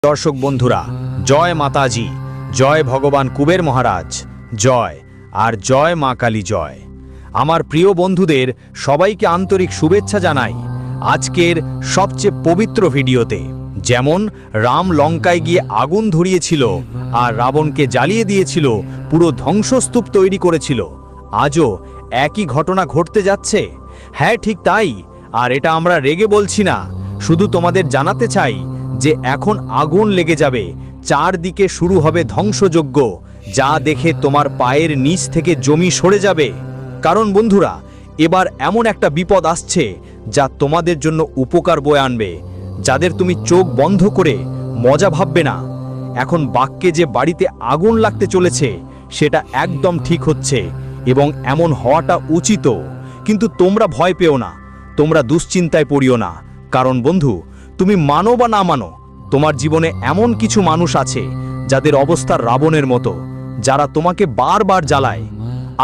দর্শক বন্ধুরা, জয় মাতাজি, জয় ভগবান কুবের মহারাজ, জয় আর জয় মা কালী জয়। আমার প্রিয় বন্ধুদের সবাইকে আন্তরিক শুভেচ্ছা জানাই আজকের সবচেয়ে পবিত্র ভিডিওতে। যেমন রাম লঙ্কায় গিয়ে আগুন ধরিয়েছিল আর রাবণকে জ্বালিয়ে দিয়েছিল, পুরো ধ্বংসস্তূপ তৈরি করেছিল, আজও একই ঘটনা ঘটতে যাচ্ছে। হ্যাঁ, ঠিক তাই। আর এটা আমরা রেগে বলছি না, শুধু তোমাদের জানাতে চাই যে এখন আগুন লেগে যাবে, চারদিকে শুরু হবে ধ্বংসযজ্ঞ, যা দেখে তোমার পায়ের নিচ থেকে জমি সরে যাবে। কারণ বন্ধুরা, এবার এমন একটা বিপদ আসছে যা তোমাদের জন্য উপকার বয়ে আনবে, যাদের তুমি চোখ বন্ধ করে মজা ভাববে না। এখন বাক্যে যে বাড়িতে আগুন লাগতে চলেছে সেটা একদম ঠিক হচ্ছে এবং এমন হওয়াটা উচিত। কিন্তু তোমরা ভয় পেও না, তোমরা দুশ্চিন্তায় পড়িও না। কারণ বন্ধু, তুমি মানো বা না মানো, তোমার জীবনে এমন কিছু মানুষ আছে যাদের অবস্থা রাবণের মতো, যারা তোমাকে বারবার জ্বালায়।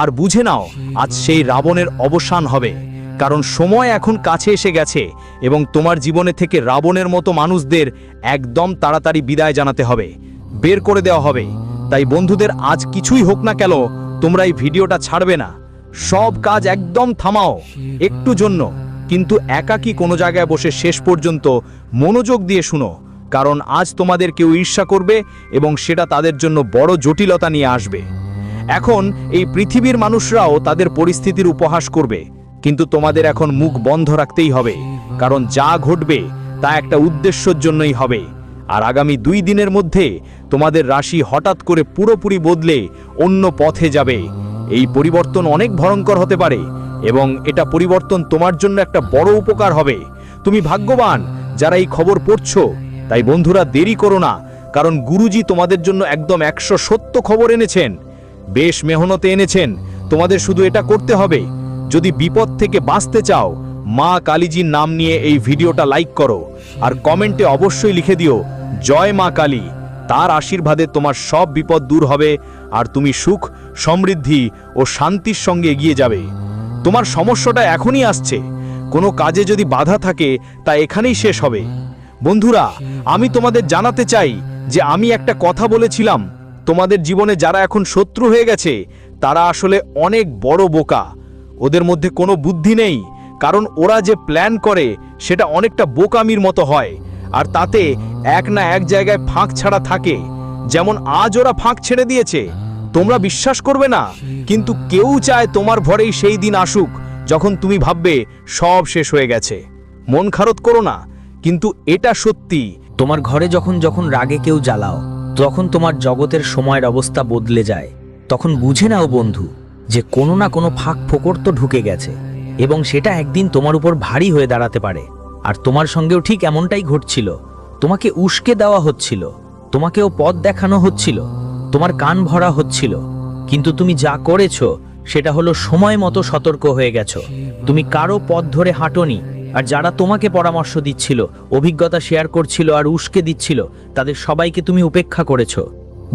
আর বুঝে নাও, আজ সেই রাবণের অবসান হবে। কারণ সময় এখন কাছে এসে গেছে এবং তোমার জীবনে থেকে রাবণের মতো মানুষদের একদম তাড়াতাড়ি বিদায় জানাতে হবে, বের করে দেওয়া হবে। তাই বন্ধুদের, আজ কিছুই হোক না কেন, তোমরা এই ভিডিওটা ছাড়বে না। সব কাজ একদম থামাও একটু জন্য, কিন্তু একাকী কোনো জায়গায় বসে শেষ পর্যন্ত মনোযোগ দিয়ে শুনো। কারণ আজ তোমাদের কেউ ঈর্ষা করবে এবং সেটা তাদের জন্য বড় জটিলতা নিয়ে আসবে। এখন এই পৃথিবীর মানুষরাও তাদের পরিস্থিতির উপহাস করবে, কিন্তু তোমাদের এখন মুখ বন্ধ রাখতেই হবে। কারণ যা ঘটবে তা একটা উদ্দেশ্যের জন্যই হবে। আর আগামী 2 দিনের মধ্যে তোমাদের রাশি হঠাৎ করে পুরোপুরি বদলে অন্য পথে যাবে। এই পরিবর্তন অনেক ভয়ঙ্কর হতে পারে এবং এটা পরিবর্তন তোমার জন্য একটা বড় উপকার হবে। তুমি ভাগ্যবান যারা এই খবর পড়ছো। তাই বন্ধুরা, দেরি করো না, কারণ গুরুজি তোমাদের জন্য একদম 100 খবর এনেছেন, বেশ মেহনতে এনেছেন। তোমাদের শুধু এটা করতে হবে। যদি বিপদ থেকে বাঁচতে চাও, মা কালীজির নাম নিয়ে এই ভিডিওটা লাইক করো আর কমেন্টে অবশ্যই লিখে দিও জয় মা কালী। তার আশীর্বাদে তোমার সব বিপদ দূর হবে আর তুমি সুখ, সমৃদ্ধি ও শান্তির সঙ্গে এগিয়ে যাবে। তোমার সমস্যাটা এখনই আসছে, কোনো কাজে যদি বাধা থাকে তা এখানেই শেষ হবে। বন্ধুরা, আমি তোমাদের জানাতে চাই যে আমি একটা কথা বলেছিলাম, তোমাদের জীবনে যারা এখন শত্রু হয়ে গেছে তারা আসলে অনেক বড় বোকা। ওদের মধ্যে কোনো বুদ্ধি নেই, কারণ ওরা যে প্ল্যান করে সেটা অনেকটা বোকামির মতো হয়, আর তাতে এক না এক জায়গায় ফাঁক ছাড়া থাকে। যেমন আজ ওরা ফাঁক ছেড়ে দিয়েছে, তোমরা বিশ্বাস করবে না, কিন্তু কেউ চায় তোমার ভরেই সেই দিন আসুক যখন তুমি ভাববে সব শেষ হয়ে গেছে। মন খারাপ করো না, কিন্তু এটা সত্যি। তোমার ঘরে যখন যখন রাগে কেউ জ্বালাও, তখন তোমার জগতের সময়ের অবস্থা বদলে যায়। তখন বুঝে নাও বন্ধু, যে কোনো না কোনো ফাঁক ফোকর তো ঢুকে গেছে এবং সেটা একদিন তোমার উপর ভারী হয়ে দাঁড়াতে পারে। আর তোমার সঙ্গেও ঠিক এমনটাই ঘটছিল। তোমাকে উস্কে দেওয়া হচ্ছিল, তোমাকেও পথ দেখানো হচ্ছিল, তোমার কান ভরা হচ্ছিল, কিন্তু তুমি যা করেছো সেটা হলো সময় মতো সতর্ক হয়ে গেছো। তুমি কারো পথ ধরে হাঁটোনি, আর যারা তোমাকে পরামর্শ দিচ্ছিল, অভিজ্ঞতা শেয়ার করছিল আর উস্কে দিচ্ছিল, তাদের সবাইকে তুমি উপেক্ষা করেছো।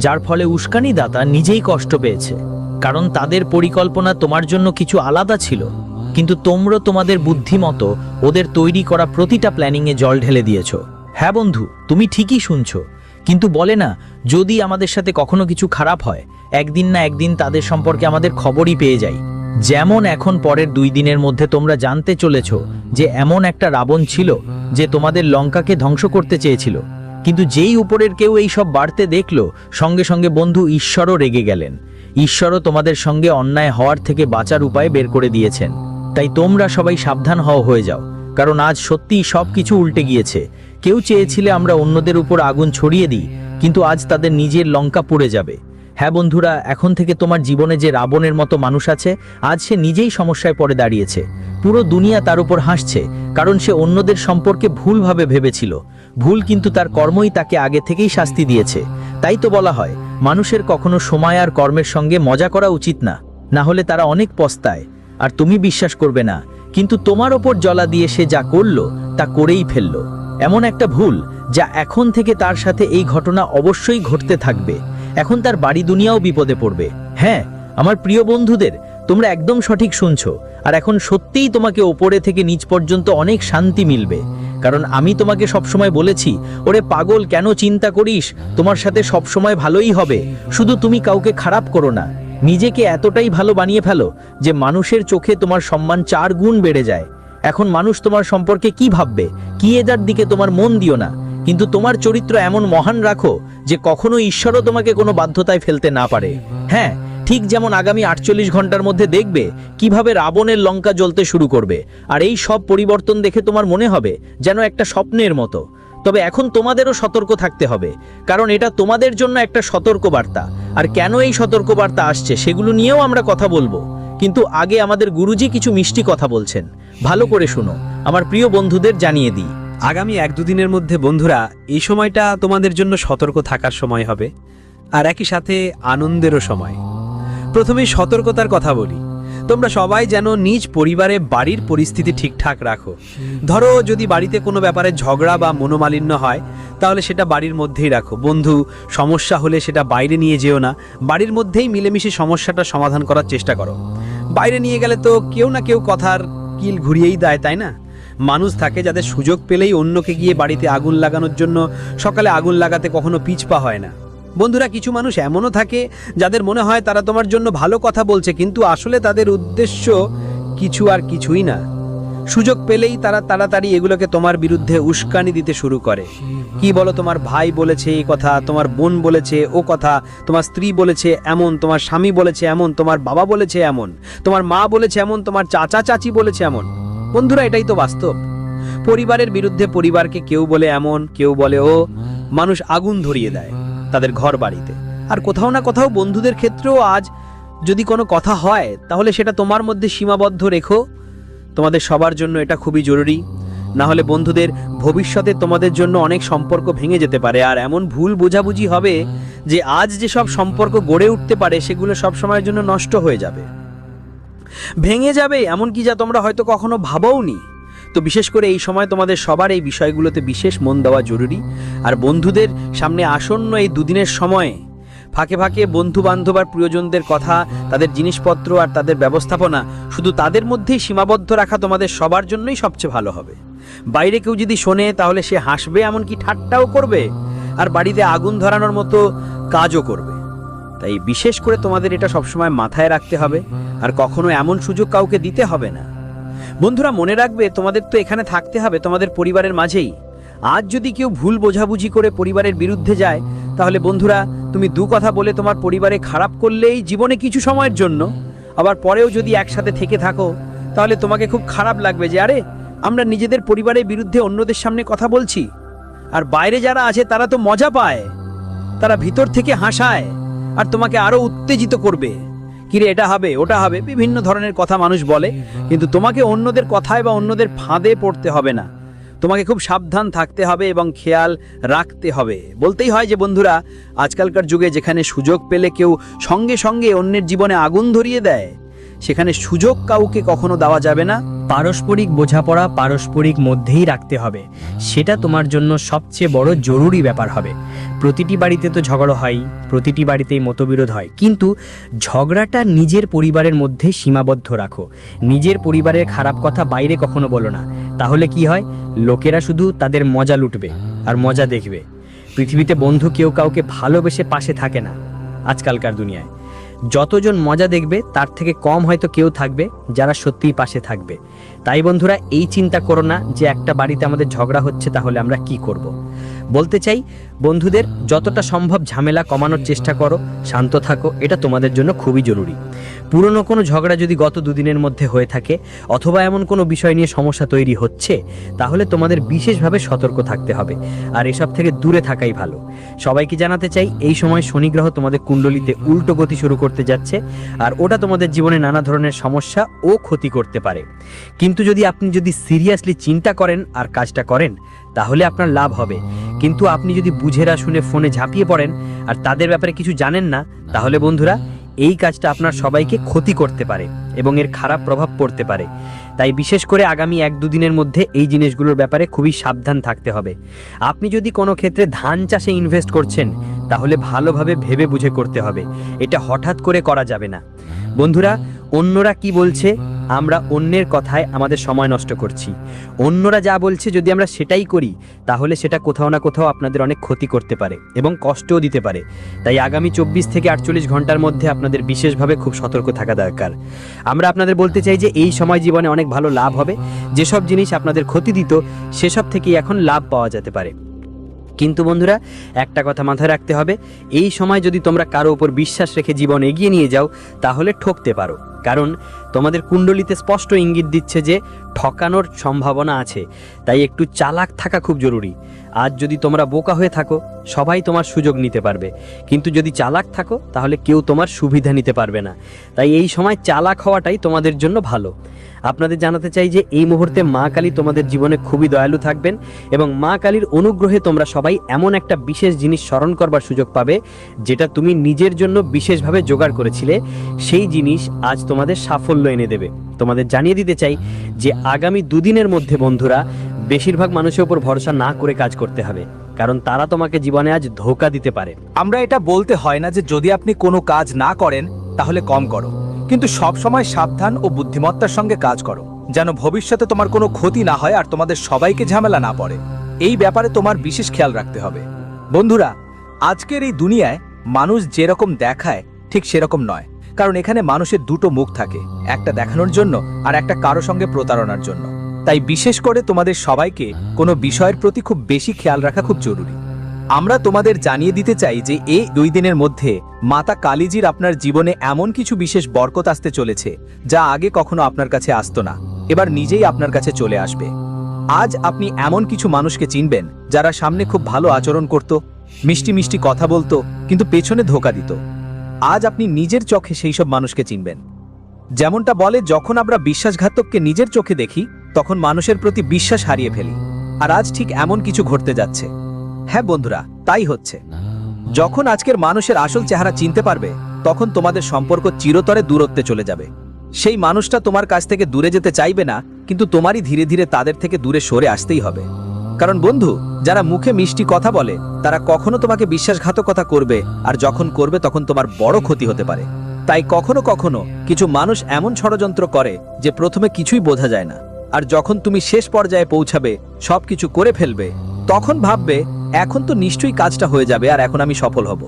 যার ফলে উস্কানি দাতা নিজেই কষ্ট পেয়েছে, কারণ তাদের পরিকল্পনা তোমার জন্য কিছু আলাদা ছিল, কিন্তু তোমরা তোমাদের বুদ্ধিমতো ওদের তৈরি করা প্রতিটা প্ল্যানিংয়ে জল ঢেলে দিয়েছো। হ্যাঁ বন্ধু, তুমি ঠিকই শুনছো। কিন্তু বলে না, যদি আমাদের সাথে কখনো কিছু খারাপ হয়, একদিন না একদিন তাদের সম্পর্কে আমাদের খবরই পেয়ে যাই। যেমন এখন পরের 2 দিনের মধ্যে তোমরা জানতে চলেছো যে এমন একটা রাবণ ছিল যে তোমাদের লঙ্কাকে ধ্বংস করতে চেয়েছিল। কিন্তু যেই উপরের কেউ এই সব বাড়তে দেখলো, সঙ্গে সঙ্গে বন্ধু ঈশ্বরও রেগে গেলেন। ঈশ্বরও তোমাদের সঙ্গে অন্যায় হওয়ার থেকে বাঁচার উপায় বের করে দিয়েছেন। তাই তোমরা সবাই সাবধান হয়ে যাও, কারণ আজ সত্যিই সব কিছু উল্টে গিয়েছে। কেউ চেয়েছিলে আমরা অন্যদের উপর আগুন ছড়িয়ে দিই, কিন্তু আজ তাদের নিজের লঙ্কা পুড়ে যাবে। হ্যাঁ বন্ধুরা, এখন থেকে তোমার জীবনে যে রাবণের মতো মানুষ আছে, আজ সে নিজেই সমস্যায় পড়ে দাঁড়িয়েছে। পুরো দুনিয়া তার উপর হাসছে, কারণ সে অন্যদের সম্পর্কে ভুলভাবে ভেবেছিল। ভুল, কিন্তু তার কর্মই তাকে আগে থেকেই শাস্তি দিয়েছে। তাই তো বলা হয়, মানুষের কখনো সময় আর কর্মের সঙ্গে মজা করা উচিত না, না হলে তারা অনেক পস্তায়। আর তুমি বিশ্বাস করবে না, কিন্তু তোমার ওপর জ্বলা দিয়ে সে যা করলো তা করেই ফেললো। এমন একটা ভুল যা এখন থেকে তার সাথে এই ঘটনা অবশ্যই ঘটতে থাকবে। এখন তার বাড়ি দুনিয়াও বিপদে পড়বে। হ্যাঁ আমার প্রিয় বন্ধুদের, তোমরা একদম সঠিক শুনছো। আর এখন সত্যিই তোমাকে ওপরে থেকে নিচ পর্যন্ত অনেক শান্তি মিলবে, কারণ আমি তোমাকে সবসময় বলেছি, ওরে পাগল, কেন চিন্তা করিস, তোমার সাথে সবসময় ভালোই হবে, শুধু তুমি কাউকে খারাপ করো না। নিজেকে এতটাই ভালো বানিয়ে ফেলো যে মানুষের চোখে তোমার সম্মান 4 গুণ বেড়ে যায়। এখন মানুষ তোমার সম্পর্কে কি ভাববে, কি এটার দিকে তোমার মন দিও না, কিন্তু তোমার চরিত্র এমন মহান রাখো যে কখনো ঈশ্বরও তোমাকে কোনো বাধ্যতায় ফেলতে না পারে। হ্যাঁ, ঠিক যেমন আগামী 48 ঘন্টার মধ্যে দেখবে কিভাবে রাবণের লঙ্কা জ্বলতে শুরু করবে, আর এই সব পরিবর্তন দেখে তোমার মনে হবে যেন একটা স্বপ্নের মতো। তবে এখন তোমাদেরও সতর্ক থাকতে হবে, কারণ এটা তোমাদের জন্য একটা সতর্ক বার্তা। আর কেন এই সতর্ক বার্তা আসছে সেগুলো নিয়েও আমরা কথা বলবো, কিন্তু আগে আমাদের গুরুজি কিছু মিষ্টি কথা বলছেন, ভালো করে শুনো, আমার প্রিয় বন্ধুদের জানিয়ে দিই। আগামী 1-2 দিনের মধ্যে বন্ধুরা এই সময়টা তোমাদের জন্য সতর্ক থাকার সময় হবে, আর একই সাথে আনন্দেরও সময়। প্রথমে সতর্কতার কথা বলি, তোমরা সবাই যেন নিজ পরিবারে বাড়ির পরিস্থিতি ঠিকঠাক রাখো। ধরো যদি বাড়িতে কোনো ব্যাপারে ঝগড়া বা মনোমালিন্য হয়, তাহলে সেটা বাড়ির মধ্যেই রাখো। বন্ধু, সমস্যা হলে সেটা বাইরে নিয়ে যেও না, বাড়ির মধ্যেই মিলেমিশে সমস্যাটা সমাধান করার চেষ্টা করো। বাইরে নিয়ে গেলে তো কেউ না কেউ কথার কিল ঘুরিয়েই দেয়, তাই না? মানুষ থাকে যাদের সুযোগ পেলেই অন্যকে গিয়ে বাড়িতে আগুন লাগানোর জন্য সকালে আগুন লাগাতে কখনো পিছপা হয় না। বন্ধুরা, কিছু মানুষ এমনও থাকে যাদের মনে হয় তারা তোমার জন্য ভালো কথা বলছে, কিন্তু আসলে তাদের উদ্দেশ্য কিছুই না। সুযোগ পেলেই তারা তাড়াতাড়ি এগুলোকে তোমার বিরুদ্ধে উস্কানি দিতে শুরু করে। কি বলো, তোমার ভাই বলেছে এই কথা, তোমার বোন বলেছে ও কথা, তোমার স্ত্রী বলেছে এমন, তোমার স্বামী বলেছে এমন, তোমার বাবা বলেছে এমন, তোমার মা বলেছে এমন, তোমার চাচা চাচি বলেছে এমন। বন্ধুরা, এটাই তো বাস্তব। পরিবারের বিরুদ্ধে পরিবারকে কেউ বলে এমন, কেউ বলে ও। মানুষ আগুন ধরিয়ে দেয় তাদের ঘর বাড়িতে। আর কোথাও না কোথাও বন্ধুদের ক্ষেত্রেও আজ যদি কোনো কথা হয়, তাহলে সেটা তোমার মধ্যে সীমাবদ্ধ রেখো। তোমাদের সবার জন্য এটা খুবই জরুরি, না হলে বন্ধুদের ভবিষ্যতে তোমাদের জন্য অনেক সম্পর্ক ভেঙে যেতে পারে। আর এমন ভুল বোঝাবুঝি হবে যে আজ যে সব সম্পর্ক গড়ে উঠতে পারে সেগুলো সব সময়ের জন্য নষ্ট হয়ে যাবে, ভেঙে যাবে, এমনকি যা তোমরা হয়তো কখনো ভাবোওনি। তো বিশেষ করে এই সময় তোমাদের সবার এই বিষয়গুলোতে বিশেষ মন দেওয়া জরুরি। আর বন্ধুদের সামনে আসন্ন এই 2 দিনের সময়ে ফাঁকে ফাঁকে বন্ধু বান্ধব আর প্রিয়জনদের কথা, তাদের জিনিসপত্র আর তাদের ব্যবস্থাপনা শুধু তাদের মধ্যেই সীমাবদ্ধ রাখা তোমাদের সবার জন্যই সবচেয়ে ভালো হবে। বাইরে কেউ যদি শোনে তাহলে সে হাসবে, এমনকি ঠাট্টাও করবে, আর বাড়িতে আগুন ধরানোর মতো কাজও করবে। তাই বিশেষ করে তোমাদের এটা সবসময় মাথায় রাখতে হবে, আর কখনো এমন সুযোগ কাউকে দিতে হবে না। বন্ধুরা, মনে রাখবে তোমাদের তো এখানে থাকতে হবে তোমাদের পরিবারের মাঝেই। আজ যদি কেউ ভুল বোঝাবুঝি করে পরিবারের বিরুদ্ধে যায়, তাহলে বন্ধুরা তুমি 2 কথা বলে তোমার পরিবারে খারাপ করলেই জীবনে কিছু সময়ের জন্য, আবার পরেও যদি একসাথে থেকে থাকো, তাহলে তোমাকে খুব খারাপ লাগবে যে আরে আমরা নিজেদের পরিবারের বিরুদ্ধে অন্যদের সামনে কথা বলছি, আর বাইরে যারা আছে তারা তো মজা পায়, তারা ভিতর থেকে হাসায় আর তোমাকে আরো উত্তেজিত করবে। কিরে, এটা হবে ওটা হবে, বিভিন্ন ধরনের কথা মানুষ বলে, কিন্তু তোমাকে অন্যদের কথায় বা অন্যদের ফাঁদে পড়তে হবে না। তোমাকে খুব সাবধান থাকতে হবে এবং খেয়াল রাখতে হবে। বলতেই হয় যে বন্ধুরা, আজকালকার যুগে যেখানে সুযোগ পেলে কেউ সঙ্গে সঙ্গে অন্যের জীবনে আগুন ধরিয়ে দেয়, সেখানে সুযোগ কাউকে কখনো দেওয়া যাবে না। পারস্পরিক বোঝাপড়া পারস্পরিক মধ্যেই রাখতে হবে, সেটা তোমার জন্য সবচেয়ে বড় জরুরি ব্যাপার হবে। প্রতিটি বাড়িতে তো ঝগড়া হয়, প্রতিটি বাড়িতেই মতবিরোধ হয়, কিন্তু ঝগড়াটা নিজের পরিবারের মধ্যে সীমাবদ্ধ রাখো। নিজের পরিবারের খারাপ কথা বাইরে কখনো বলো না, তাহলে কি হয়, লোকেরা শুধু তাদের মজা লুটবে আর মজা দেখবে। পৃথিবীতে বন্ধু কেউ কাউকে ভালোবেসে পাশে থাকে না আজকালকার দুনিয়ায়। যতজন মজা দেখবে তার থেকে কম হয়তো কেউ থাকবে যারা সত্যিই পাশে থাকবে। তাই বন্ধুরা, এই চিন্তা করো না যে একটা বাড়িতে আমাদের ঝগড়া হচ্ছে তাহলে আমরা কি করব। বলতে চাই, বন্ধুদের যতটা সম্ভব ঝামেলা কমানোর চেষ্টা করো, শান্ত থাকো, এটা তোমাদের জন্য খুবই জরুরি। পুরনো কোনো ঝগড়া যদি গত 2 দিনের মধ্যে হয়ে থাকে, অথবা এমন কোনো বিষয় নিয়ে সমস্যা তৈরি হচ্ছে, তাহলে তোমাদের বিশেষভাবে সতর্ক থাকতে হবে, আর এসব থেকে দূরে থাকাই ভালো। সবাইকে জানাতে চাই, এই সময় শনি গ্রহ তোমাদের কুণ্ডলিতে উল্টো গতি শুরু করতে যাচ্ছে, আর ওটা তোমাদের জীবনে নানা ধরনের সমস্যা ও ক্ষতি করতে পারে। কিন্তু আপনি যদি সিরিয়াসলি চিন্তা করেন আর কাজটা করেন, তাহলে আপনার লাভ হবে। কিন্তু আপনি যদি বুঝেরা শুনে ফোনে ঝাঁপিয়ে পড়েন আর তাদের ব্যাপারে কিছু জানেন না, তাহলে বন্ধুরা এই কাজটা আপনার সবাইকে ক্ষতি করতে পারে এবং এর খারাপ প্রভাব পড়তে পারে। তাই বিশেষ করে আগামী 1-2 দিনের মধ্যে এই জিনিসগুলোর ব্যাপারে খুবই সাবধান থাকতে হবে। আপনি যদি কোনো ক্ষেত্রে ধান চাষে ইনভেস্ট করছেন, তাহলে ভালোভাবে ভেবে বুঝে করতে হবে, এটা হঠাৎ করে করা যাবে না। বন্ধুরা, অন্যরা কি বলছে, আমরা অন্যের কথায় আমাদের সময় নষ্ট করছি। অন্যরা যা বলছে যদি আমরা সেটাই করি, তাহলে সেটা কোথাও না কোথাও আপনাদের অনেক ক্ষতি করতে পারে এবং কষ্টও দিতে পারে। তাই আগামী 24 থেকে 48 ঘন্টার মধ্যে আপনাদের বিশেষভাবে খুব সতর্ক থাকা দরকার। আমরা আপনাদের বলতে চাই যে এই সময় জীবনে অনেক ভালো লাভ হবে। যেসব জিনিস আপনাদের ক্ষতি দিত, সেসব থেকেই এখন লাভ পাওয়া যেতে পারে। কিন্তু বন্ধুরা, একটা কথা মাথায় রাখতে হবে, এই সময় যদি তোমরা কারো উপর বিশ্বাস রেখে জীবন এগিয়ে নিয়ে যাও, তাহলে ঠকতে পারো। কারণ তোমাদের কুণ্ডলিতে স্পষ্ট ইঙ্গিত দিচ্ছে যে ঠকানোর সম্ভাবনা আছে। তাই একটু চালাক থাকা খুব জরুরি। আজ যদি তোমরা বোকা হয়ে থাকো, সবাই তোমার সুযোগ নিতে পারবে, কিন্তু যদি চালাক থাকো, তাহলে কেউ তোমার সুবিধা নিতে পারবে না। তাই এই সময় চালাক হওয়াটাই তোমাদের জন্য ভালো। আপনাদের জানাতে চাই যে এই মুহূর্তে মা কালী তোমাদের জীবনে খুবই দয়ালু থাকবেন এবং মা কালীর অনুগ্রহে তোমরা সবাই এমন একটা বিশেষ জিনিস স্মরণ করবার সুযোগ পাবে, যেটা তুমি নিজের জন্য বিশেষভাবে জোগাড় করেছিলে। সেই জিনিস আজ তোমাদের সাফল্য এনে দেবে। তোমাদের জানিয়ে দিতে চাই যে আগামী দুদিনের মধ্যে বন্ধুরা, বেশিরভাগ মানুষের উপর ভরসা না করে কাজ করতে হবে, কারণ তারা তোমাকে জীবনে আজ ধোঁকা দিতে পারে। আমরা এটা বলতে হয় না যে যদি আপনি কোনো কাজ না করেন তাহলে কম করো, কিন্তু সব সময় সাবধান ও বুদ্ধিমত্তার সঙ্গে কাজ করো, যেন ভবিষ্যতে তোমার কোনো ক্ষতি না হয় আর তোমাদের সবাইকে ঝামেলা না পড়ে। এই ব্যাপারে তোমার বিশেষ খেয়াল রাখতে হবে। বন্ধুরা, আজকের এই দুনিয়ায় মানুষ যেরকম দেখায় ঠিক সেরকম নয়, কারণ এখানে মানুষের দুটো মুখ থাকে, একটা দেখানোর জন্য আর একটা কারো সঙ্গে প্রতারণার জন্য। তাই বিশেষ করে তোমাদের সবাইকে কোনো বিষয়ের প্রতি খুব বেশি খেয়াল রাখা খুব জরুরি। আমরা তোমাদের জানিয়ে দিতে চাই যে এই 2 দিনের মধ্যে মাতা কালীজির আপনার জীবনে এমন কিছু বিশেষ বরকত আসতে চলেছে, যা আগে কখনো আপনার কাছে আসতো না, এবার নিজেই আপনার কাছে চলে আসবে। আজ আপনি এমন কিছু মানুষকে চিনবেন যারা সামনে খুব ভালো আচরণ করত, মিষ্টি মিষ্টি কথা বলতো, কিন্তু পেছনে ধোঁকা দিত। আজ আপনি নিজের চোখে সেই সব মানুষকে চিনবেন। যেমনটা বলে, যখন আমরা বিশ্বাসঘাতককে নিজের চোখে দেখি, তখন মানুষের প্রতি বিশ্বাস হারিয়ে ফেলি। আর আজ ঠিক এমন কিছু ঘটতে যাচ্ছে। হ্যাঁ বন্ধুরা, তাই হচ্ছে। যখন আজকের মানুষের আসল চেহারা চিনতে পারবে, তখন তোমাদের সম্পর্ক চিরতরে দূরত্বে চলে যাবে। সেই মানুষটা তোমার কাছ থেকে দূরে যেতে চাইবে না, কিন্তু তোমারই ধীরে ধীরে তাদের থেকে দূরে সরে আসতেই হবে। কারণ বন্ধু, যারা মুখে মিষ্টি কথা বলে, তারা কখনো তোমাকে বিশ্বাসঘাতকতা করবে, আর যখন করবে তখন তোমার বড় ক্ষতি হতে পারে। তাই কখনো কখনো কিছু মানুষ এমন ষড়যন্ত্র করে যে প্রথমে কিছুই বোঝা যায় না, আর যখন তুমি শেষ পর্যায়ে পৌঁছাবে, সবকিছু করে ফেলবে, তখন ভাববে এখন তো নিশ্চয়ই কাজটা হয়ে যাবে আর এখন আমি সফল হব।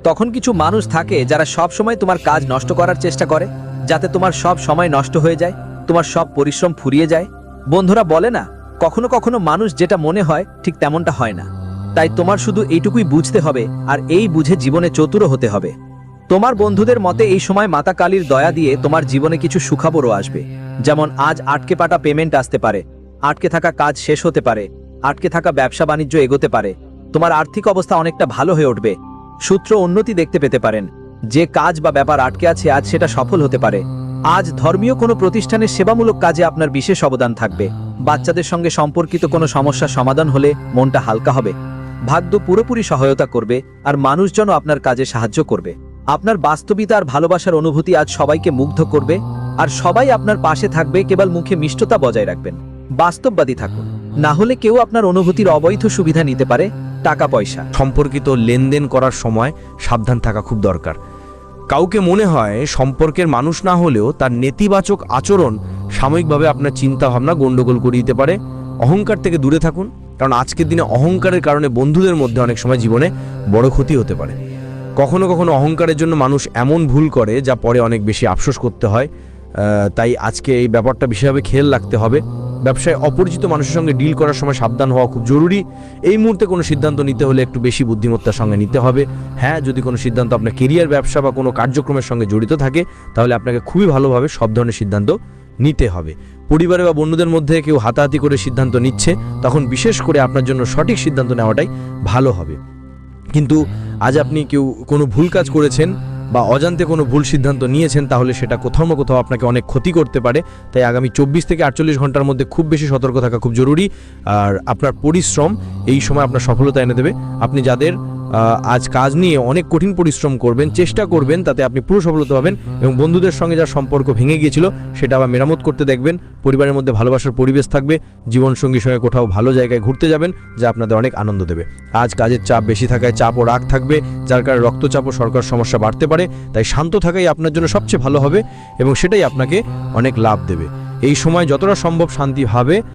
তখন কিছু মানুষ থাকে যারা সব সময় তোমার কাজ নষ্ট করার চেষ্টা করে, যাতে তোমার সব সময় নষ্ট হয়ে যায়, তোমার সব পরিশ্রম ফুরিয়ে যায়। বন্ধুরা বলে না, কখনো কখনো মানুষ যেটা মনে হয় ঠিক তেমনটা হয় না। তাই তোমার শুধু এইটুকুই বুঝতে হবে, আর এই বুঝে জীবনে চতুর হতে হবে। তোমার বন্ধুদের মতে এই সময় মাতা কালীর দয়া দিয়ে তোমার জীবনে কিছু সুখবরও আসবে। যেমন আজ আটকে পাটা পেমেন্ট আসতে পারে, আটকে থাকা কাজ শেষ হতে পারে, আটকে থাকা ব্যবসা বাণিজ্য এগোতে পারে, তোমার আর্থিক অবস্থা অনেকটা ভালো হয়ে উঠবে, সূত্র উন্নতি দেখতে পেতে পারেন। যে কাজ বা ব্যাপার আটকে আছে, আজ সেটা সফল হতে পারে। আজ ধর্মীয় কোনো প্রতিষ্ঠানের সেবামূলক কাজে আপনার বিশেষ অবদান থাকবে। বাচ্চাদের সঙ্গে সম্পর্কিত কোনো সমস্যার সমাধান হলে মনটা হালকা হবে। ভাগ্য পুরোপুরি সহায়তা করবে, আর মানুষজনও আপনার কাজে সাহায্য করবে। আপনার বাস্তবিতা আর ভালোবাসার অনুভূতি আজ সবাইকে মুগ্ধ করবে, আর সবাই আপনার পাশে থাকবে। কেবল মুখে মিষ্টতা বজায় রাখবেন, বাস্তববাদী থাকুন, না হলে কেউ আপনার অনুভূতির অবৈধ সুবিধা নিতে পারে। টাকা পয়সা সম্পর্কিত লেনদেন করার সময় সাবধান থাকা খুব দরকার। কাউকে মনে হয় সম্পর্কের মানুষ না হলেও তার নেতিবাচক আচরণ সাময়িকভাবে আপনার চিন্তা ভাবনা গন্ডগোল করে দিতে পারে। অহংকার থেকে দূরে থাকুন, কারণ আজকের দিনে অহংকারের কারণে বন্ধুদের মধ্যে অনেক সময় জীবনে বড় ক্ষতি হতে পারে। কখনো কখনো অহংকারের জন্য মানুষ এমন ভুল করে যা পরে অনেক বেশি আফসোস করতে হয়। তাই আজকে এই ব্যাপারটা বিশেষভাবে খেয়াল রাখতে হবে। ব্যবসায় অপরিচিত মানুষের সঙ্গে ডিল করার সময় সাবধান হওয়া খুব জরুরি। এই মুহূর্তে কোনো সিদ্ধান্ত নিতে হলে একটু বেশি বুদ্ধিমত্তার সঙ্গে নিতে হবে। হ্যাঁ, যদি কোনো সিদ্ধান্ত আপনার কেরিয়ার, ব্যবসা বা কোনো কার্যক্রমের সঙ্গে জড়িত থাকে, তাহলে আপনাকে খুবই ভালোভাবে সব ধরনের সিদ্ধান্ত নিতে হবে। পরিবারে বা বন্ধুদের মধ্যে কেউ হাতাহাতি করে সিদ্ধান্ত নিচ্ছে, তখন বিশেষ করে আপনার জন্য সঠিক সিদ্ধান্ত নেওয়াটাই ভালো হবে। কিন্তু আজ আপনি কেউ কোনো ভুল কাজ করেছেন বা অজান্তে কোনো ভুল সিদ্ধান্ত নিয়েছেন, তাহলে সেটা কোথাও না কোথাও আপনাকে অনেক ক্ষতি করতে পারে। তাই আগামী 24 থেকে 48 ঘন্টার মধ্যে খুব বেশি সতর্ক থাকা খুব জরুরি। আর আপনার পরিশ্রম এই সময় আপনার সফলতা এনে দেবে। আপনি যাদের আজ কাজ নিয়ে অনেক কঠিন পরিশ্রম করবেন, চেষ্টা করবেন, তাতে আপনি পুরো সফলতা পাবেন এবং বন্ধুদের সঙ্গে যার সম্পর্ক ভেঙে গিয়েছিল সেটা আবার মেরামত করতে দেখবেন। পরিবারের মধ্যে ভালোবাসার পরিবেশ থাকবে, জীবনসঙ্গীর সঙ্গে কোথাও ভালো জায়গায় ঘুরতে যাবেন যা আপনাদের অনেক আনন্দ দেবে। আজ কাজের চাপ বেশি থাকায় চাপ ও রাগ থাকবে, যার কারণে রক্তচাপ ও শর্করার সমস্যা বাড়তে পারে। তাই শান্ত থাকাই আপনার জন্য সবচেয়ে ভালো হবে এবং সেটাই আপনাকে অনেক লাভ দেবে। এই সময় যতটা সম্ভব শান্তিভাবে